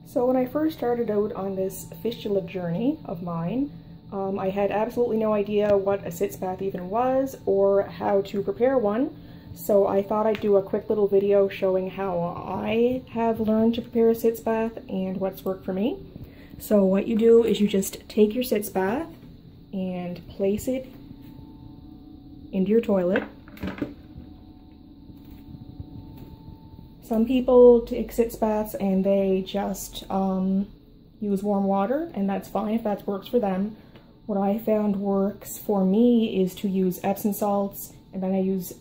So when I first started out on this fistula journey of mine, I had absolutely no idea what a sitz bath even was or how to prepare one. So I thought I'd do a quick little video showing how I have learned to prepare a sitz bath and what's worked for me. So what you do is you just take your sitz bath and place it into your toilet. Some people take sitz baths and they just use warm water, and that's fine if that works for them. What I found works for me is to use Epsom salts, and then I use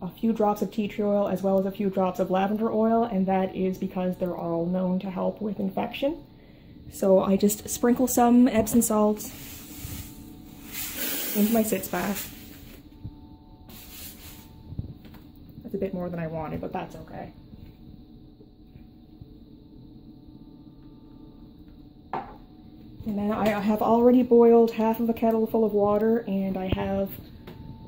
a few drops of tea tree oil as well as a few drops of lavender oil, and that is because they're all known to help with infection. So I just sprinkle some Epsom salts into my sitz bath. That's a bit more than I wanted, but that's okay. And then I have already boiled half of a kettle full of water, and I have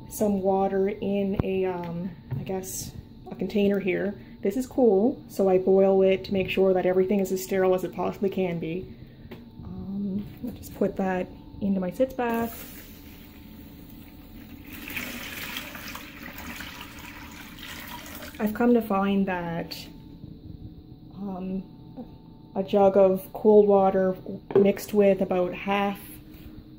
some water in a, I guess, a container here. This is cool, so I boil it to make sure that everything is as sterile as it possibly can be. I'll just put that into my sitz bath. I've come to find that a jug of cold water mixed with about half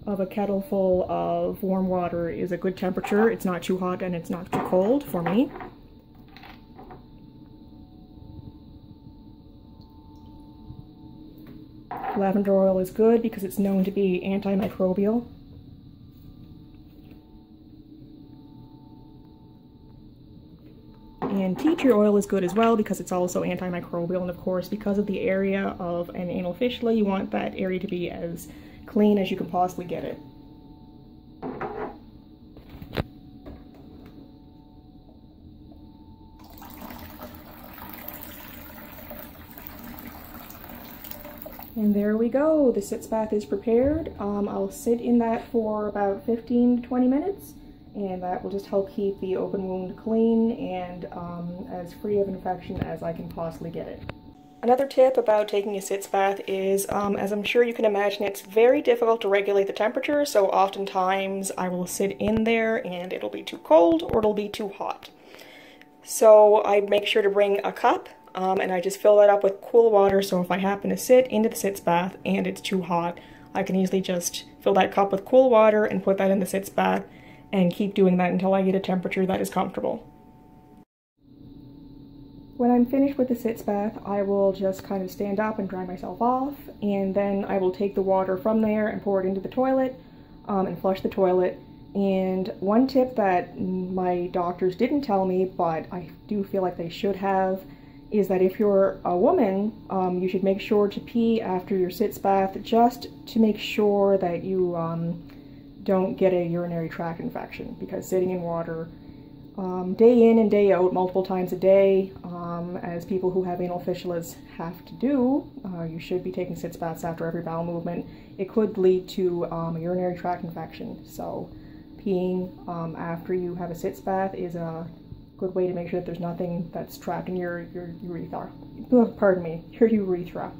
of a kettle full of warm water is a good temperature. It's not too hot and it's not too cold for me. Lavender oil is good because it's known to be antimicrobial. And tea tree oil is good as well because it's also antimicrobial, and of course because of the area of an anal fistula, you want that area to be as clean as you can possibly get it. And there we go, the sitz bath is prepared. I'll sit in that for about 15 to 20 minutes. And that will just help keep the open wound clean and as free of infection as I can possibly get it. Another tip about taking a sitz bath is, as I'm sure you can imagine, it's very difficult to regulate the temperature, so oftentimes I will sit in there and it'll be too cold or it'll be too hot. So I make sure to bring a cup, and I just fill that up with cool water, so if I happen to sit into the sitz bath and it's too hot, I can easily just fill that cup with cool water and put that in the sitz bath and keep doing that until I get a temperature that is comfortable. When I'm finished with the sitz bath, I will just kind of stand up and dry myself off, and then I will take the water from there and pour it into the toilet and flush the toilet. And one tip that my doctors didn't tell me, but I do feel like they should have, is that if you're a woman, you should make sure to pee after your sitz bath, just to make sure that you don't get a urinary tract infection, because sitting in water day in and day out, multiple times a day, as people who have anal fistulas have to do, you should be taking sitz baths after every bowel movement. It could lead to a urinary tract infection, so peeing after you have a sitz bath is a good way to make sure that there's nothing that's trapped in your urethra. Pardon me, your urethra.